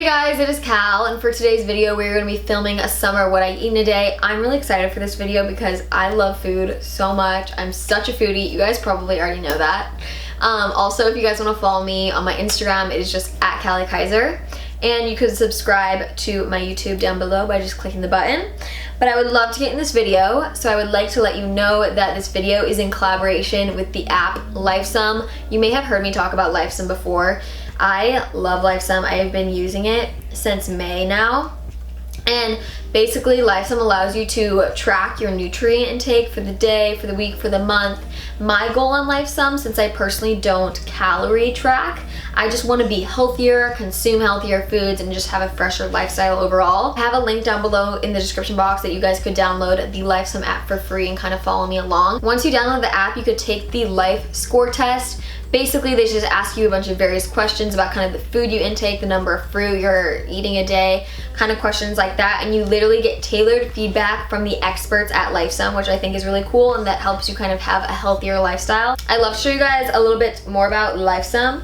Guys, it is Cal, and for today's video we're going to be filming a summer what I eat in a day. I'm really excited for this video because I love food so much. I'm such a foodie. You guys probably already know that. Also, if you guys want to follow me on my Instagram, it is just at Kallie Kaiser, and you could subscribe to my YouTube down below by just clicking the button. But I would love to get in this video, so I would like to let you know that this video is in collaboration with the app Lifesum. You may have heard me talk about Lifesum before. I love Lifesum. I have been using it since May now. And basically Lifesum allows you to track your nutrient intake for the day, for the week, for the month. My goal on Lifesum, since I personally don't calorie track, I just want to be healthier, consume healthier foods, and just have a fresher lifestyle overall. I have a link down below in the description box that you guys could download the Lifesum app for free and kind of follow me along. Once you download the app, you could take the life score test. Basically, they just ask you a bunch of various questions about kind of the food you intake, the number of fruit you're eating a day, kind of questions like that, and you literally get tailored feedback from the experts at Lifesum, which I think is really cool, and that helps you kind of have a healthier lifestyle. I'd love to show you guys a little bit more about Lifesum,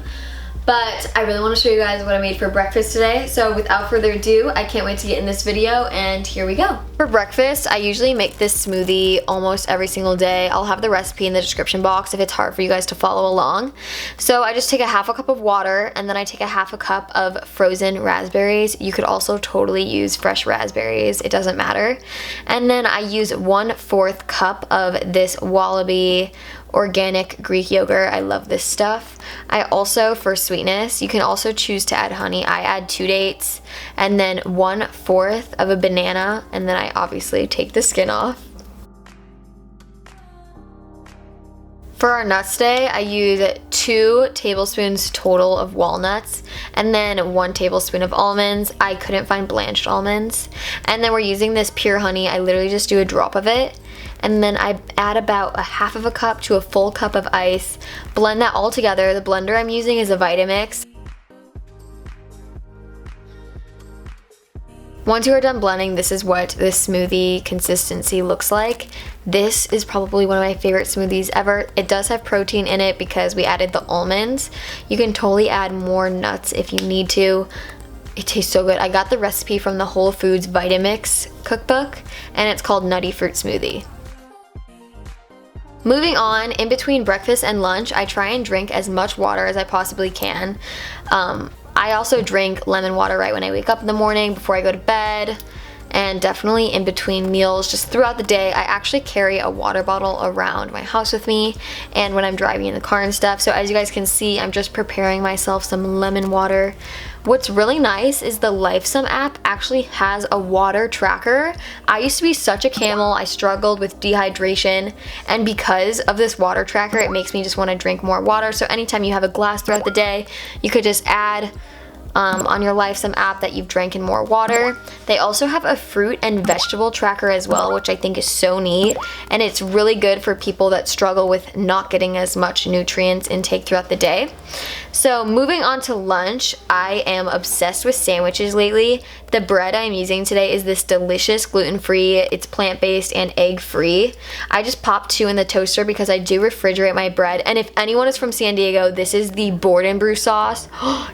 but I really want to show you guys what I made for breakfast today. So without further ado, I can't wait to get in this video, and here we go. For breakfast, I usually make this smoothie almost every single day. I'll have the recipe in the description box if it's hard for you guys to follow along. So I just take a half a cup of water, and then I take a half a cup of frozen raspberries. You could also totally use fresh raspberries, it doesn't matter. And then I use 1/4 cup of this Wallaby organic Greek yogurt. I love this stuff. I also, for sweetness, you can also choose to add honey. I add 2 dates and then 1/4 of a banana, and then I obviously take the skin off. For our nuts day, I use 2 tablespoons total of walnuts and then 1 tablespoon of almonds. I couldn't find blanched almonds. And then we're using this pure honey. I literally just do a drop of it. And then I add about a half of a cup to a full cup of ice. Blend that all together. The blender I'm using is a Vitamix. Once you are done blending, this is what this smoothie consistency looks like. This is probably one of my favorite smoothies ever. It does have protein in it because we added the almonds. You can totally add more nuts if you need to. It tastes so good. I got the recipe from the Whole Foods Vitamix cookbook, and it's called Nutty Fruit Smoothie. Moving on, in between breakfast and lunch, I try and drink as much water as I possibly can. I also drink lemon water right when I wake up in the morning, before I go to bed, and definitely in between meals, just throughout the day. I actually carry a water bottle around my house with me, and when I'm driving in the car and stuff. So as you guys can see, I'm just preparing myself some lemon water. What's really nice is the Lifesum app actually has a water tracker. I used to be such a camel. I struggled with dehydration, and because of this water tracker, it makes me just want to drink more water. So anytime you have a glass throughout the day, you could just add on your Lifesum app that you've drank in more water. They also have a fruit and vegetable tracker as well, which I think is so neat, and it's really good for people that struggle with not getting as much nutrients intake throughout the day. So moving on to lunch, I am obsessed with sandwiches lately. The bread I'm using today is this delicious gluten-free. It's plant-based and egg-free. I just popped 2 in the toaster because I do refrigerate my bread, and if anyone is from San Diego, this is the board and brew sauce.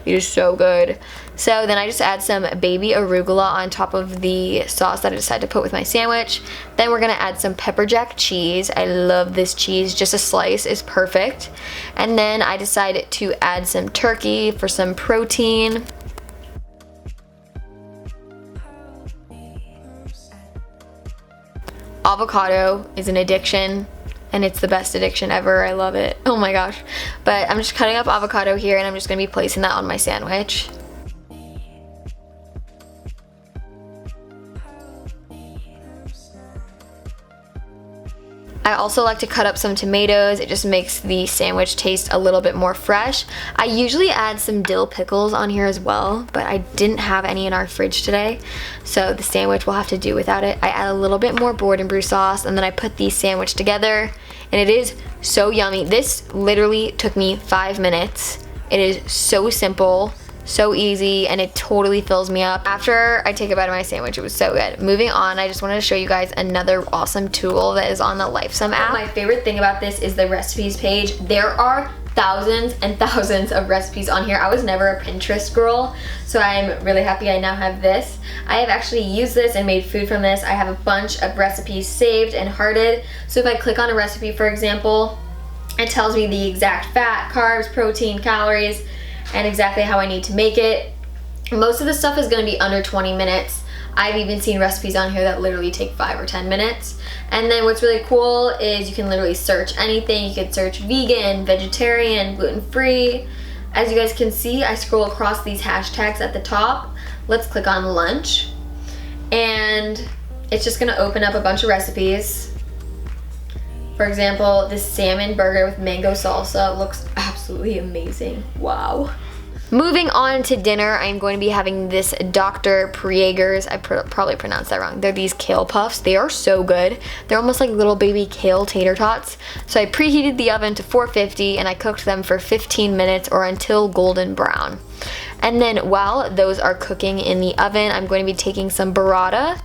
It is so good. So then I just add some baby arugula on top of the sauce that I decided to put with my sandwich. Then we're gonna add some pepper jack cheese. I love this cheese, just a slice is perfect. And then I decided to add some turkey for some protein. Avocado is an addiction, and it's the best addiction ever. I love it. Oh my gosh. But I'm just cutting up avocado here, and I'm just gonna be placing that on my sandwich. I also like to cut up some tomatoes. It just makes the sandwich taste a little bit more fresh. I usually add some dill pickles on here as well, but I didn't have any in our fridge today, so the sandwich will have to do without it. I add a little bit more board and brew sauce, and then I put these sandwich together, and it is so yummy. This literally took me 5 minutes. It is so simple, so easy, and it totally fills me up. After I take a bite of my sandwich, it was so good. Moving on, I just wanted to show you guys another awesome tool that is on the Lifesum app. My favorite thing about this is the recipes page. There are thousands and thousands of recipes on here. I was never a Pinterest girl, so I'm really happy I now have this. I have actually used this and made food from this. I have a bunch of recipes saved and hearted, so if I click on a recipe, for example, it tells me the exact fat, carbs, protein, calories, and exactly how I need to make it. Most of the stuff is going to be under 20 minutes. I've even seen recipes on here that literally take 5 or 10 minutes. And then what's really cool is you can literally search anything. You can search vegan, vegetarian, gluten-free. As you guys can see, I scroll across these hashtags at the top. Let's click on lunch. And it's just gonna open up a bunch of recipes. For example, this salmon burger with mango salsa looks absolutely amazing. Wow. Moving on to dinner, I'm going to be having this Dr. Prieger's, I probably pronounced that wrong. They're these kale puffs. They are so good. They're almost like little baby kale tater tots. So I preheated the oven to 450 and I cooked them for 15 minutes or until golden brown. And then while those are cooking in the oven, I'm going to be taking some burrata.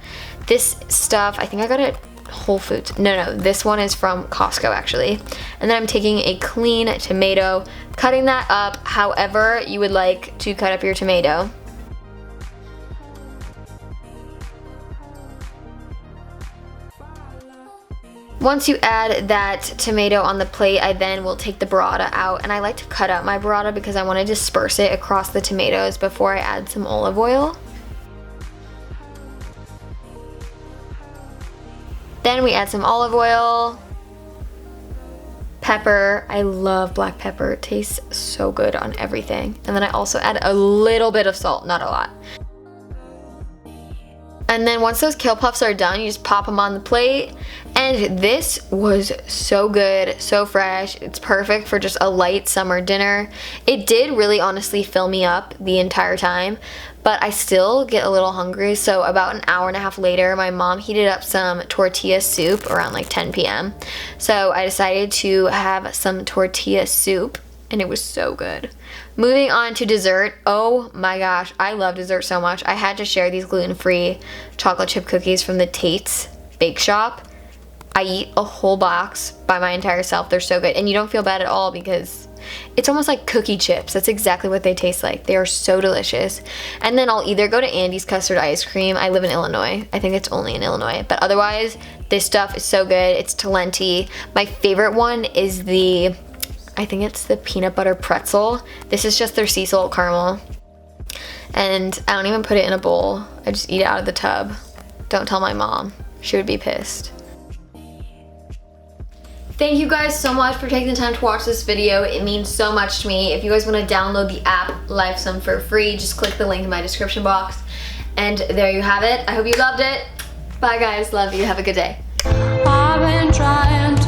This stuff, I think I got it Whole Foods. No, this one is from Costco actually. And then I'm taking a clean tomato, cutting that up however you would like to cut up your tomato. Once you add that tomato on the plate, I then will take the burrata out, and I like to cut up my burrata because I want to disperse it across the tomatoes before I add some olive oil. Then we add some olive oil, pepper. I love black pepper. It tastes so good on everything. And then I also add a little bit of salt, not a lot. And then once those kale puffs are done, you just pop them on the plate. And this was so good, so fresh. It's perfect for just a light summer dinner. It did really honestly fill me up the entire time, but I still get a little hungry. So about an hour and a half later, my mom heated up some tortilla soup around like 10 p.m. So I decided to have some tortilla soup, and it was so good. Moving on to dessert. Oh my gosh, I love dessert so much. I had to share these gluten-free chocolate chip cookies from the Tate's Bake Shop. I eat a whole box by my entire self. They're so good. And you don't feel bad at all because it's almost like cookie chips. That's exactly what they taste like. They are so delicious. And then I'll either go to Andy's Custard Ice Cream. I live in Illinois. I think it's only in Illinois. But otherwise, this stuff is so good. It's Talenti. My favorite one is I think it's the peanut butter pretzel. This is just their sea salt caramel. And I don't even put it in a bowl. I just eat it out of the tub. Don't tell my mom. She would be pissed. Thank you guys so much for taking the time to watch this video. It means so much to me. If you guys want to download the app Lifesum for free, just click the link in my description box. And there you have it. I hope you loved it. Bye guys. Love you. Have a good day. I've been trying to